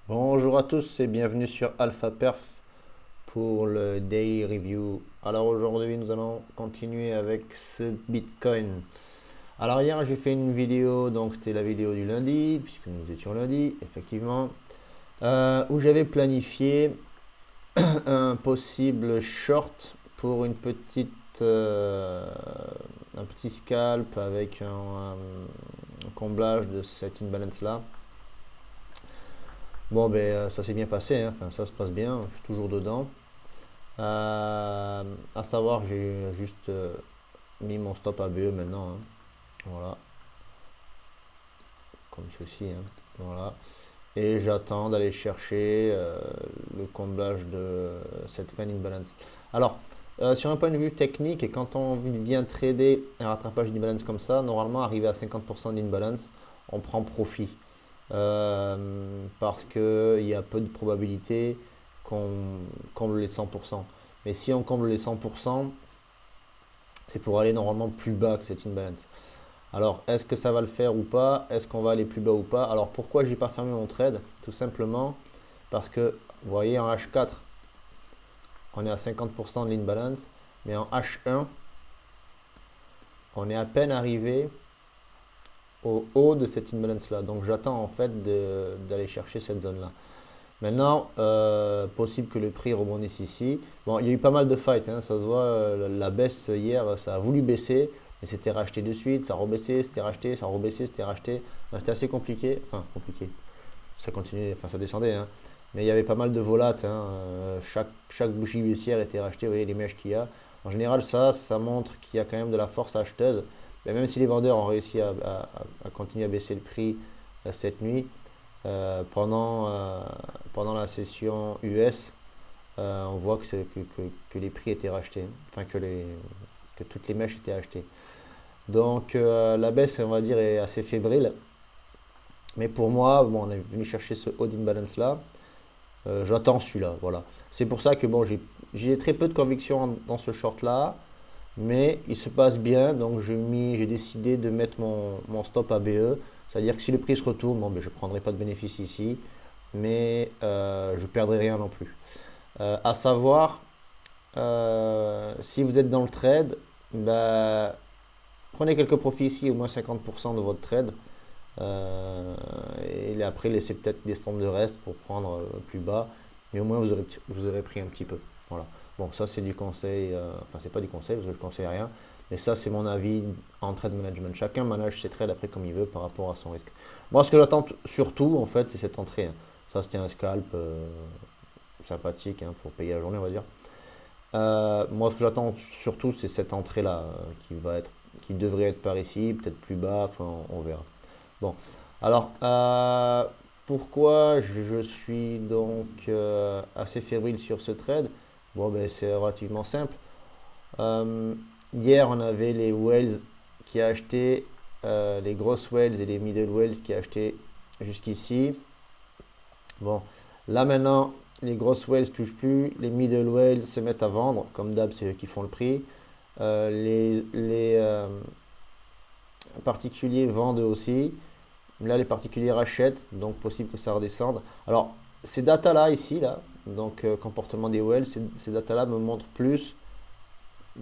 Bonjour à tous et bienvenue sur Alpha Perf pour le Daily Review. Alors aujourd'hui nous allons continuer avec ce Bitcoin. Alors hier j'ai fait une vidéo, donc c'était la vidéo du lundi, puisque nous étions lundi, effectivement, où j'avais planifié un possible short pour une petite, un petit scalp avec un comblage de cette imbalance là. Bon, ben, ça s'est bien passé, hein. Enfin, ça se passe bien, je suis toujours dedans. À savoir que j'ai juste mis mon stop ABE maintenant, hein. Voilà, comme ceci, hein. Voilà. Et j'attends d'aller chercher le comblage de cette fin d'imbalance. Alors, sur un point de vue technique, et quand on vient trader un rattrapage d'imbalance comme ça, normalement, arrivé à 50% d'imbalance, on prend profit. Parce qu'il y a peu de probabilité qu'on comble les 100%. Mais si on comble les 100%, c'est pour aller normalement plus bas que cette imbalance. Alors, est-ce que ça va le faire ou pas? Est-ce qu'on va aller plus bas ou pas? Alors, pourquoi j'ai pas fermé mon trade? Tout simplement parce que, vous voyez, en H4, on est à 50% de l'imbalance, mais en H1, on est à peine arrivé au haut de cette imbalance là. Donc, j'attends en fait d'aller chercher cette zone là. Maintenant, possible que le prix rebondisse ici. Bon, il y a eu pas mal de fights, hein, ça se voit, la baisse hier, ça a voulu baisser, mais c'était racheté de suite, ça rebaissait, c'était racheté, ça rebaissait, c'était racheté. C'était assez compliqué, enfin compliqué, ça continuait, enfin ça descendait, hein. Mais il y avait pas mal de volates, hein, chaque bougie baissière était rachetée, vous voyez les mèches qu'il y a. En général, ça montre qu'il y a quand même de la force acheteuse. Mais même si les vendeurs ont réussi à continuer à baisser le prix cette nuit, pendant la session US, on voit que les prix étaient rachetés, enfin que toutes les mèches étaient achetées. Donc la baisse, on va dire, est assez fébrile. Mais pour moi, bon, on est venu chercher ce haut d'imbalance là. J'attends celui-là, voilà. C'est pour ça que bon, j'ai très peu de conviction dans ce short là, mais il se passe bien, donc j'ai décidé de mettre mon stop ABE. C'est-à-dire que si le prix se retourne, bon, ben, je ne prendrai pas de bénéfice ici, mais je ne perdrai rien non plus. À savoir, si vous êtes dans le trade, ben, prenez quelques profits ici, au moins 50% de votre trade. Et après, laissez peut-être descendre le reste pour prendre plus bas, mais au moins vous aurez pris un petit peu. Voilà. Bon, ça c'est du conseil, enfin c'est pas du conseil parce que je ne conseille rien, mais ça c'est mon avis en trade management. Chacun manage ses trades après comme il veut par rapport à son risque. Moi, ce que j'attends surtout en fait, c'est cette entrée, hein. Ça c'était un scalp sympathique, hein, pour payer la journée, on va dire. Moi, ce que j'attends surtout, c'est cette entrée-là qui devrait être par ici, peut-être plus bas, enfin, on verra. Bon, alors, pourquoi je suis donc assez fébrile sur ce trade? Bon, ben, c'est relativement simple. Euh, Hier, on avait les whales qui achetaient, les grosses whales et les middle whales qui achetaient jusqu'ici. Bon, là maintenant, les grosses whales touchent plus, les middle whales se mettent à vendre, comme d'hab, c'est eux qui font le prix. Les particuliers vendent aussi. Là, les particuliers rachètent, donc possible que ça redescende. Alors, ces datas-là, ici, là, donc comportement des whales, ces datas-là me montrent plus,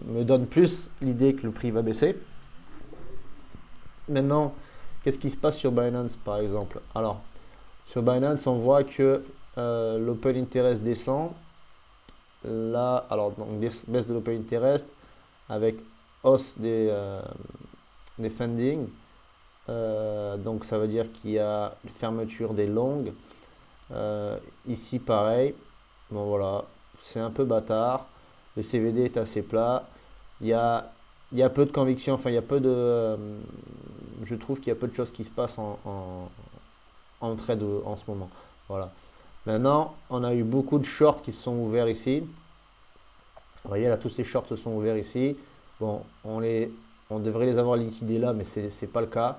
me donnent plus l'idée que le prix va baisser. Maintenant, qu'est-ce qui se passe sur Binance, par exemple? Alors, sur Binance, on voit que l'open interest descend. Là, alors, donc, baisse de l'open interest avec hausse des funding. Donc, ça veut dire qu'il y a une fermeture des longues. Ici, pareil. Bon, voilà, c'est un peu bâtard. Le CVD est assez plat. Il y a, il y a peu de conviction. Enfin, il y a peu de. Je trouve qu'il y a peu de choses qui se passent en trade en ce moment. Voilà. Maintenant, on a eu beaucoup de shorts qui se sont ouverts ici. Vous voyez, là, tous ces shorts se sont ouverts ici. Bon, on devrait les avoir liquidés là, mais c'est pas le cas.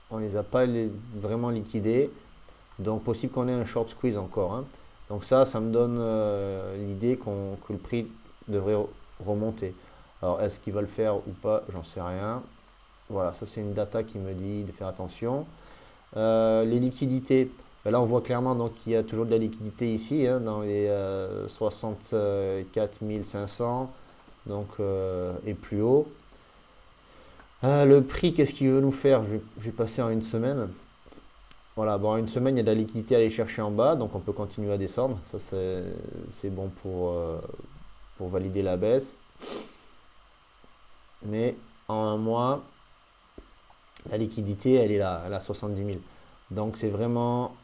On les a pas vraiment liquidés. Donc, possible qu'on ait un short squeeze encore, hein. Donc ça me donne l'idée que le prix devrait remonter. Alors, est-ce qu'il va le faire ou pas? J'en sais rien. Voilà, ça c'est une data qui me dit de faire attention. Les liquidités. Ben là, on voit clairement donc qu'il y a toujours de la liquidité ici, hein, dans les 64 500, donc, et plus haut. Le prix, qu'est-ce qu'il veut nous faire? Je vais passer en une semaine. Voilà, bon, en une semaine, il y a de la liquidité à aller chercher en bas, donc on peut continuer à descendre. Ça, c'est bon pour valider la baisse. Mais en un mois, la liquidité, elle est là, elle a 70 000. Donc c'est vraiment,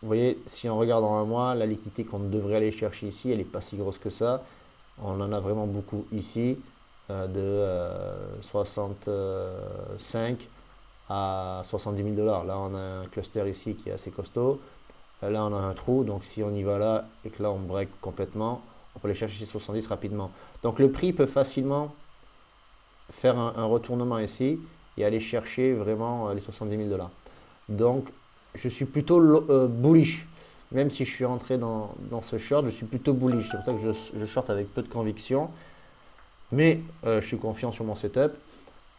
vous voyez, si on regarde en un mois, la liquidité qu'on devrait aller chercher ici, elle n'est pas si grosse que ça. On en a vraiment beaucoup ici, de 65 à 70 000 dollars. Là, on a un cluster ici qui est assez costaud. Là, on a un trou. Donc, si on y va là et que là, on break complètement, on peut aller chercher chez 70 rapidement. Donc, le prix peut facilement faire un retournement ici et aller chercher vraiment les 70 000 dollars. Donc, je suis plutôt bullish. Même si je suis rentré dans ce short, je suis plutôt bullish. C'est pour ça que je short avec peu de conviction. Mais je suis confiant sur mon setup.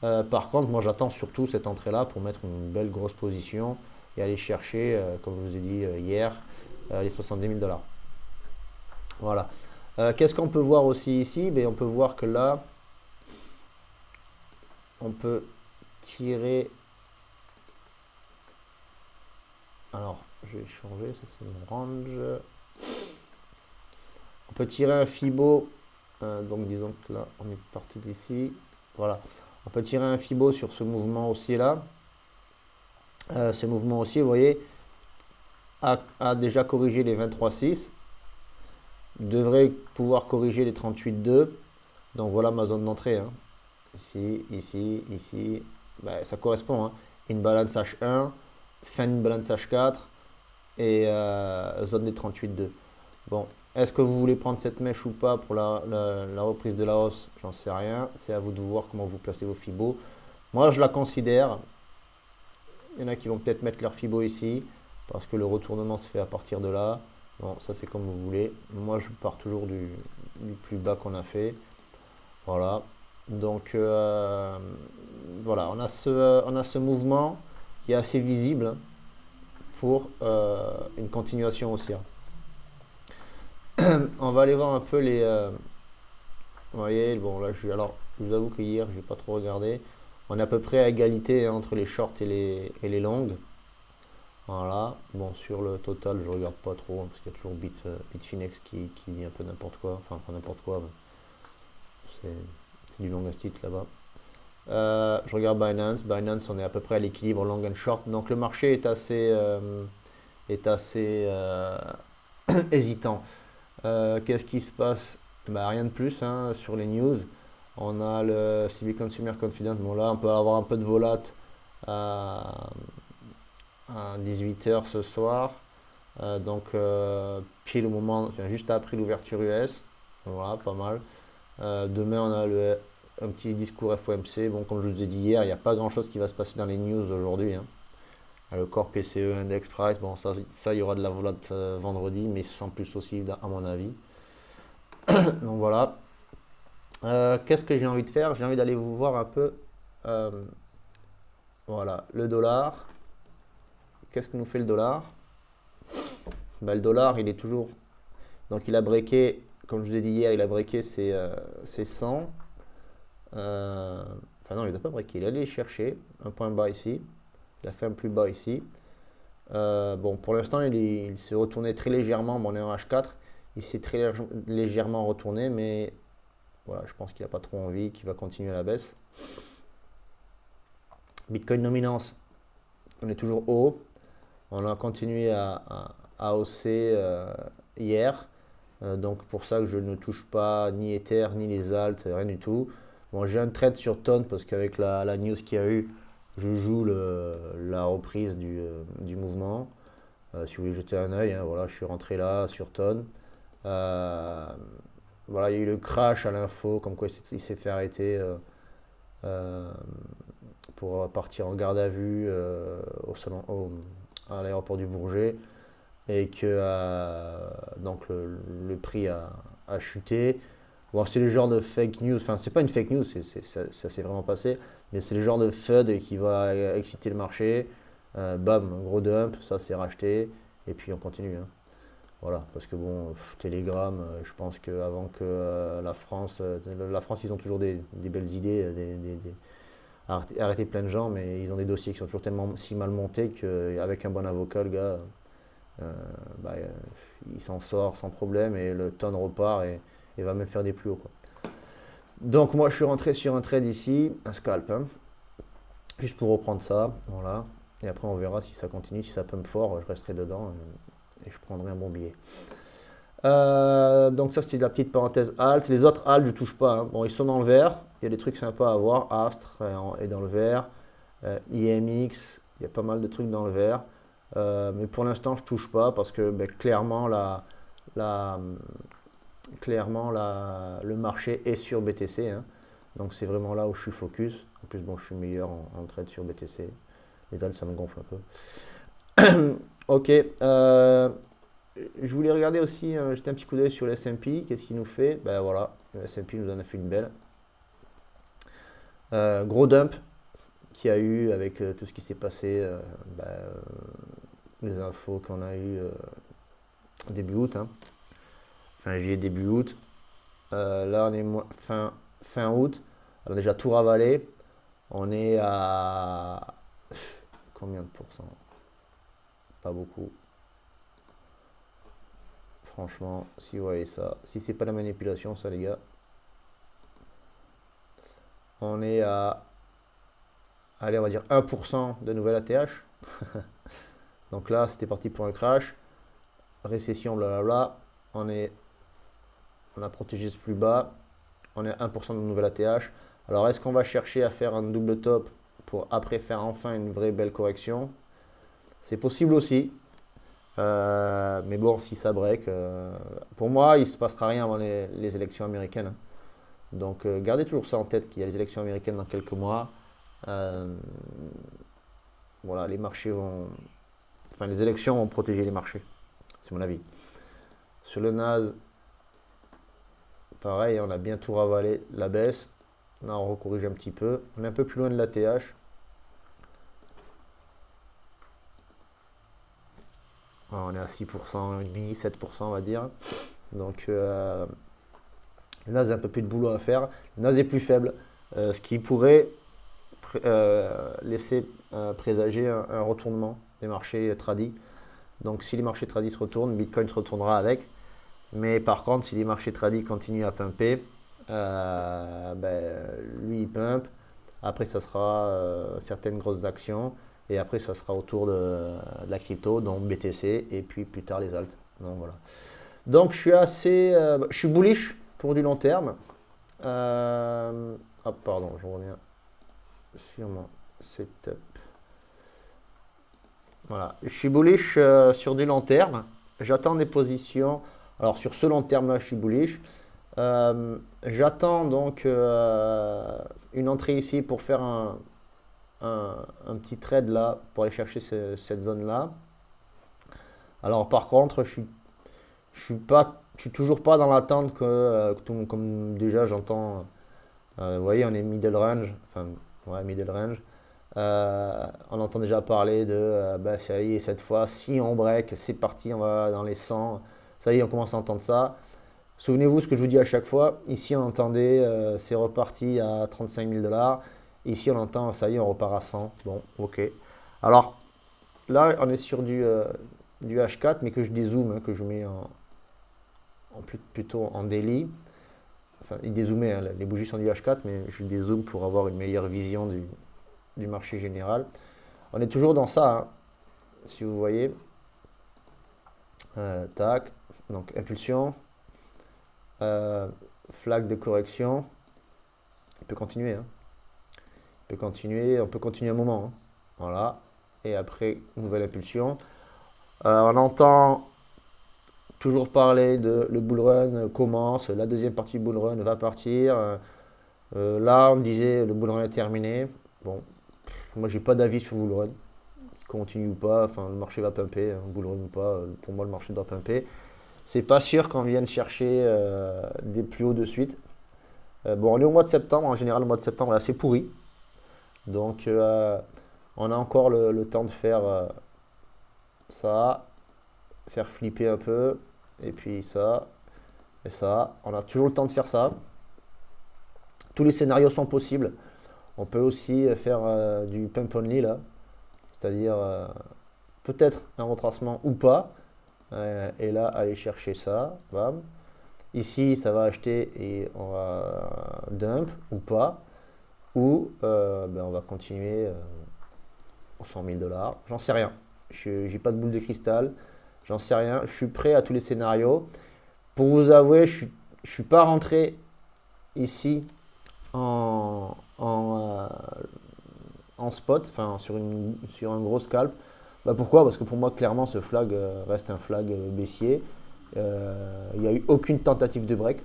Par contre, moi j'attends surtout cette entrée-là pour mettre une belle grosse position et aller chercher, comme je vous ai dit hier, les 70 000 dollars. Voilà. Qu'est-ce qu'on peut voir aussi ici? Ben, on peut voir que là, on peut tirer. Alors, je vais changer, ça c'est mon range. On peut tirer un Fibo. Donc disons que là, on est parti d'ici. Voilà. On peut tirer un Fibo sur ce mouvement haussier là. Ce mouvement haussier, vous voyez, a déjà corrigé les 23,6. Devrait pouvoir corriger les 38,2. Donc voilà ma zone d'entrée. Hein. Ici, ici, ici. Ben, ça correspond. Hein. Une balance H1, fin d'une balance H4 et zone des 38,2. Bon, est-ce que vous voulez prendre cette mèche ou pas pour la reprise de la hausse? J'en sais rien. C'est à vous de voir comment vous placez vos fibos. Moi, je la considère. Il y en a qui vont peut-être mettre leur fibo ici parce que le retournement se fait à partir de là. Bon, ça c'est comme vous voulez. Moi, je pars toujours du plus bas qu'on a fait. Voilà. Donc, voilà, on a ce mouvement qui est assez visible pour une continuation haussière. On va aller voir un peu les. Vous voyez, bon là, je vous avoue que hier, je n'ai pas trop regardé. On est à peu près à égalité entre les shorts et les longues. Voilà. Bon, sur le total, je regarde pas trop parce qu'il y a toujours Bitfinex qui dit un peu n'importe quoi. Enfin, pas n'importe quoi. C'est du long titre là-bas. Je regarde Binance. Binance, on est à peu près à l'équilibre long and short. Donc le marché est assez hésitant. Qu'est-ce qui se passe? Bah, rien de plus hein, sur les news. On a le CB Consumer Confidence. Bon là, on peut avoir un peu de volat à 18 h ce soir. Donc pile au moment, enfin, juste après l'ouverture US. Voilà, pas mal. Demain, on a un petit discours FOMC. Bon, comme je vous ai dit hier, il n'y a pas grand-chose qui va se passer dans les news aujourd'hui. Hein. Le Core PCE Index Price, bon, ça il y aura de la volate vendredi, mais sans plus aussi, à mon avis. Donc voilà. Qu'est-ce que j'ai envie de faire? J'ai envie d'aller vous voir un peu. Voilà, le dollar. Qu'est-ce que nous fait le dollar? Ben, le dollar, il est toujours. Donc il a breaké, comme je vous ai dit hier, il a breaké ses 100. Enfin non, il ne les a pas breaké. Il est allé les chercher. Un point bas ici. Il a fait un plus bas ici. Bon, pour l'instant, il s'est retourné très légèrement. Bon, on est en H4. Il s'est très légèrement retourné, mais voilà, je pense qu'il n'a pas trop envie, qu'il va continuer à la baisse. Bitcoin dominance, on est toujours haut. On a continué à hausser hier. Donc pour ça que je ne touche pas ni Ether, ni les alt, rien du tout. Bon, j'ai un trade sur Tonne parce qu'avec la news qu'il y a eu, je joue la reprise du mouvement. Si vous voulez jeter un œil, hein, voilà, je suis rentré là sur Tonne. Voilà, il y a eu le crash à l'info, comme quoi il s'est fait arrêter pour partir en garde à vue à l'aéroport du Bourget et que donc le prix a chuté. Bon, c'est le genre de fake news, enfin c'est pas une fake news, ça s'est vraiment passé, mais c'est le genre de FUD qui va exciter le marché. Bam, gros dump, ça c'est racheté, et puis on continue, hein. Voilà, parce que bon, Telegram, je pense qu'avant que la France, ils ont toujours des belles idées, arrêter plein de gens, mais ils ont des dossiers qui sont toujours tellement si mal montés qu'avec un bon avocat, le gars, euh, bah, il s'en sort sans problème et le ton repart et va même faire des plus hauts, quoi. Donc moi, je suis rentré sur un trade ici, un scalp, hein, juste pour reprendre ça, voilà. Et après, on verra si ça continue, si ça pump fort, je resterai dedans et je prendrai un bon billet. Donc ça c'était de la petite parenthèse alt. Les autres alt je touche pas, hein. Bon, ils sont dans le vert. Il y a des trucs sympas à voir. Astre est dans le vert. IMX, il y a pas mal de trucs dans le vert. Mais pour l'instant je touche pas parce que ben, la- clairement le marché est sur BTC, hein. Donc c'est vraiment là où je suis focus. En plus bon je suis meilleur en trade sur BTC. Les alt ça me gonfle un peu. Ok. Je voulais regarder aussi, jeter un petit coup d'œil sur le S&P, qu'est-ce qu'il nous fait? Ben voilà, le S&P nous en a fait une belle. Gros dump qu'il y a eu avec tout ce qui s'est passé, ben, les infos qu'on a eu début août, hein. Fin juillet, début août. Là, on est fin août. Alors déjà tout ravalé. On est à combien de pourcents? Pas beaucoup. Franchement, si vous voyez ça, si c'est pas la manipulation, ça les gars, on est à, allez, on va dire 1% de nouvelle ATH. Donc là, c'était parti pour un crash, récession, blablabla. On a protégé ce plus bas, on est à 1% de nouvelle ATH. Alors, est-ce qu'on va chercher à faire un double top pour après faire enfin une vraie belle correction? C'est possible aussi. Mais bon, si ça break, pour moi, il ne se passera rien avant les élections américaines, hein. Donc, gardez toujours ça en tête qu'il y a les élections américaines dans quelques mois. Euh, voilà, les marchés vont. Enfin, les élections vont protéger les marchés, c'est mon avis. Sur le NAS, pareil, on a bien tout ravalé la baisse. Là, on recorrige un petit peu. On est un peu plus loin de la TH. On est à 6%, 7%, on va dire. Donc, le NAS a un peu plus de boulot à faire. Le NAS est plus faible, ce qui pourrait laisser présager un retournement des marchés tradis. Donc, si les marchés tradis se retournent, Bitcoin se retournera avec. Mais par contre, si les marchés tradis continuent à pumper, ben, lui il pump. Après, ça sera certaines grosses actions. Et après, ça sera autour de la crypto, donc BTC, et puis plus tard les alts. Donc voilà. Donc je suis bullish pour du long terme. Pardon, je reviens sur mon setup. Voilà, je suis bullish sur du long terme. J'attends des positions. Alors sur ce long terme là, je suis bullish. J'attends donc une entrée ici pour faire un petit trade là, pour aller chercher cette zone là. Alors par contre, je suis toujours pas dans l'attente comme déjà j'entends. Vous voyez, on est middle range, enfin ouais, middle range. On entend déjà parler de bah, ça y est, cette fois, si on break, c'est parti, on va dans les 100. Ça y est, on commence à entendre ça. Souvenez-vous ce que je vous dis à chaque fois. Ici, on entendait c'est reparti à 35 000 $. Ici, on entend ça y est, on repart à 100. Bon, ok. Alors là, on est sur du H4, mais que je dézoome, hein, que je mets plutôt en daily. Enfin, il dézoomait, hein, les bougies sont du H4, mais je dézoome pour avoir une meilleure vision du marché général. On est toujours dans ça, hein, si vous voyez. Tac, donc impulsion, flag de correction. Il peut continuer, hein. Il peut continuer, on peut continuer un moment, hein. Voilà, et après, nouvelle impulsion. On entend toujours parler de le bull run commence, la deuxième partie du bull run va partir. Là, on me disait le bull run est terminé. Bon, moi, j'ai pas d'avis sur le bull run. Il continue ou pas, enfin, le marché va pumper, hein, bull run ou pas. Pour moi, le marché doit pumper. C'est pas sûr qu'on vienne chercher des plus hauts de suite. Bon, on est au mois de septembre. En général, le mois de septembre est assez pourri. Donc, On a encore le temps de faire ça, faire flipper un peu, et puis ça, et ça. On a toujours le temps de faire ça. Tous les scénarios sont possibles. On peut aussi faire du pump only là, c'est-à-dire peut-être un retracement ou pas. Et là, aller chercher ça, bam. Ici, ça va acheter et on va dump ou pas. Ou ben, on va continuer aux 100 000 dollars. J'en sais rien. Je n'ai pas de boule de cristal. J'en sais rien. Je suis prêt à tous les scénarios. Pour vous avouer, je ne suis pas rentré ici en spot, enfin sur un gros scalp. Bah pourquoi? Parce que pour moi, clairement, ce flag reste un flag baissier. Il n'y a eu aucune tentative de break.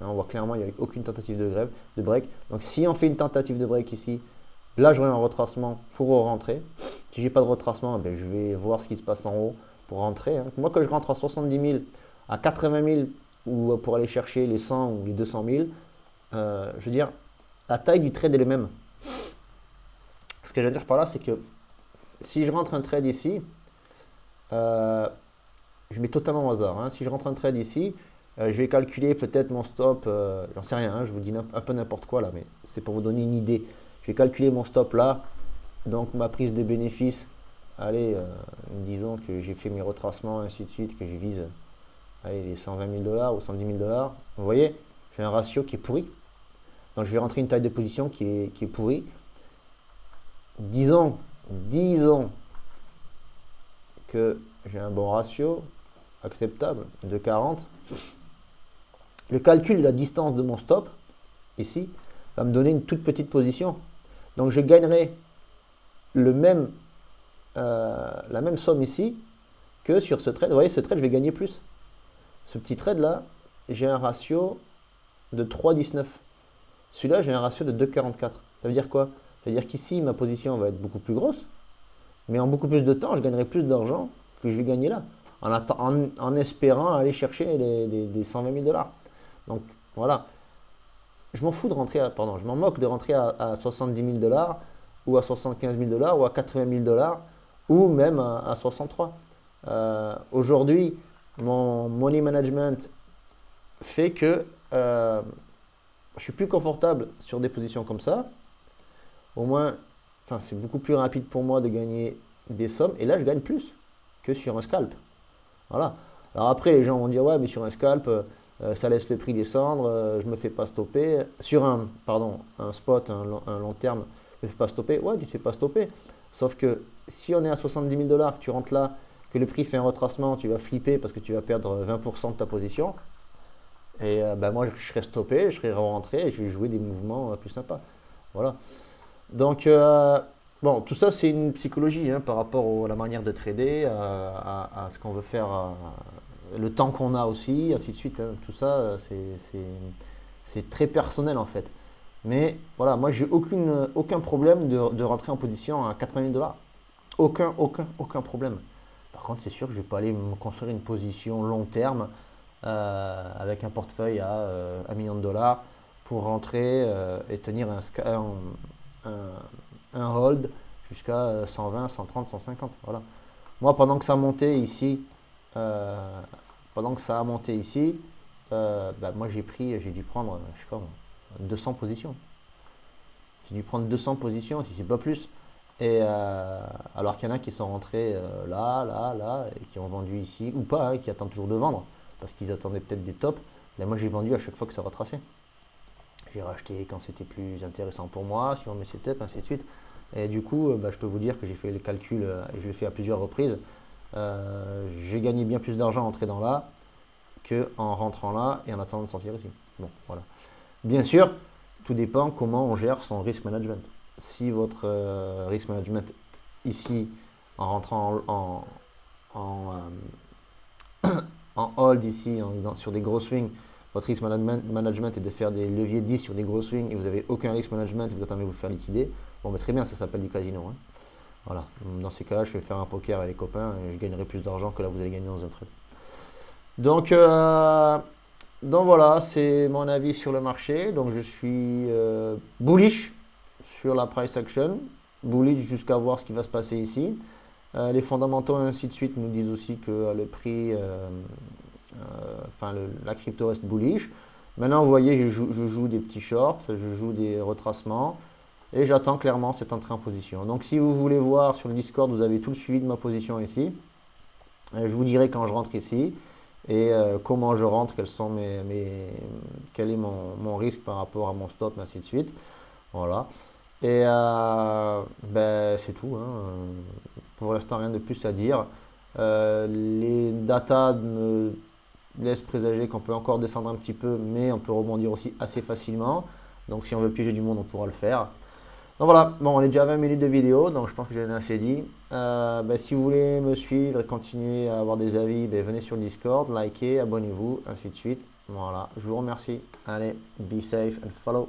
Hein, on voit clairement, il n'y a eu aucune tentative de break. Donc si on fait une tentative de break ici, là j'aurai un retracement pour rentrer. Si j'ai pas de retracement, ben, je vais voir ce qui se passe en haut pour rentrer. Hein. Moi, quand je rentre à 70 000, à 80 000 ou pour aller chercher les 100 ou les 200 000, je veux dire, la taille du trade est le même. Ce que je veux dire par là, c'est que si je rentre un trade ici, je mets totalement au hasard. Hein. Si je rentre un trade ici, je vais calculer peut-être mon stop, j'en sais rien, hein, je vous dis un peu n'importe quoi là, mais c'est pour vous donner une idée. Je vais calculer mon stop là, donc ma prise de bénéfice, allez, disons que j'ai fait mes retracements, ainsi de suite, que je vise allez, les 120 000 dollars ou 110 000 dollars. Vous voyez, j'ai un ratio qui est pourri. Donc je vais rentrer une taille de position qui est pourrie. Disons que j'ai un bon ratio acceptable de 40. Le calcul de la distance de mon stop, ici, va me donner une toute petite position. Donc je gagnerai la même somme ici que sur ce trade. Vous voyez, ce trade, je vais gagner plus. Ce petit trade là, j'ai un ratio de 3,19. Celui-là, j'ai un ratio de 2,44. Ça veut dire quoi? Ça veut dire qu'ici, ma position va être beaucoup plus grosse, mais en beaucoup plus de temps, je gagnerai plus d'argent que je vais gagner là, en espérant aller chercher des 120 000 dollars. Donc voilà, je m'en fous de rentrer pardon, je m'en moque de rentrer à 70 000 dollars ou à 75 000 dollars ou à 80 000 dollars ou même à 63. Aujourd'hui, mon money management fait que je suis plus confortable sur des positions comme ça. Au moins, enfin, c'est beaucoup plus rapide pour moi de gagner des sommes. Et là, je gagne plus que sur un scalp. Voilà. Alors après, les gens vont dire, ouais, mais sur un scalp, ça laisse le prix descendre, je me fais pas stopper. Sur un spot, un long terme, je me fais pas stopper. Ouais, tu ne te fais pas stopper. Sauf que si on est à 70 000 dollars, que tu rentres là, que le prix fait un retracement, tu vas flipper parce que tu vas perdre 20% de ta position. Et ben moi, je serai stoppé, je serai rentré et je vais jouer des mouvements plus sympas. Voilà. Donc, bon, tout ça, c'est une psychologie hein, par rapport à la manière de trader, à ce qu'on veut faire, le temps qu'on a aussi, ainsi de suite. Hein. Tout ça, c'est très personnel en fait. Mais voilà, moi, j'ai aucun problème de rentrer en position à 80 000 dollars. Aucun problème. Par contre, c'est sûr que je ne vais pas aller me construire une position long terme avec un portefeuille à 1 million de dollars pour rentrer et tenir un hold jusqu'à 120, 130, 150. Voilà. Moi, pendant que ça montait ici, moi j'ai dû prendre, je sais pas, 200 positions. J'ai dû prendre 200 positions, si c'est pas plus. Et alors qu'il y en a qui sont rentrés là, et qui ont vendu ici, ou pas, hein, qui attendent toujours de vendre, parce qu'ils attendaient peut-être des tops. Là, moi j'ai vendu à chaque fois que ça retraçait. J'ai racheté quand c'était plus intéressant pour moi, sur mes setups, ainsi de suite. Et du coup, je peux vous dire que j'ai fait le calcul, et je l'ai fait à plusieurs reprises. J'ai gagné bien plus d'argent en tradant là qu'en rentrant là et en attendant de sortir ici. Bon, voilà. Bien sûr, tout dépend comment on gère son risk management. Si votre risk management ici, en rentrant en hold ici, sur des gros swings, votre risk management est de faire des leviers 10 sur des gros swings et vous n'avez aucun risk management et vous attendez vous faire liquider. Bon, mais très bien, ça s'appelle du casino. Hein. Voilà. Dans ces cas-là, je vais faire un poker avec les copains et je gagnerai plus d'argent que là vous allez gagner dans un trade. Donc voilà, c'est mon avis sur le marché. Donc je suis bullish sur la price action. bullish jusqu'à voir ce qui va se passer ici. Les fondamentaux et ainsi de suite nous disent aussi que le prix, la crypto reste bullish. Maintenant, vous voyez, je joue des petits shorts, je joue des retracements et j'attends clairement cette entrée en position. Donc, si vous voulez voir sur le Discord, vous avez tout le suivi de ma position ici. Je vous dirai quand je rentre ici et comment je rentre, quel est mon risque par rapport à mon stop, ainsi de suite. Voilà. Et c'est tout, hein. Pour l'instant, rien de plus à dire. Les datas me laissent présager qu'on peut encore descendre un petit peu, mais on peut rebondir aussi assez facilement. Donc si on veut piéger du monde, on pourra le faire. Donc voilà, bon, on est déjà à 20 minutes de vidéo, donc je pense que j'en ai assez dit. Si vous voulez me suivre et continuer à avoir des avis, venez sur le Discord, likez, abonnez-vous, ainsi de suite. Voilà, je vous remercie. Allez, be safe and follow.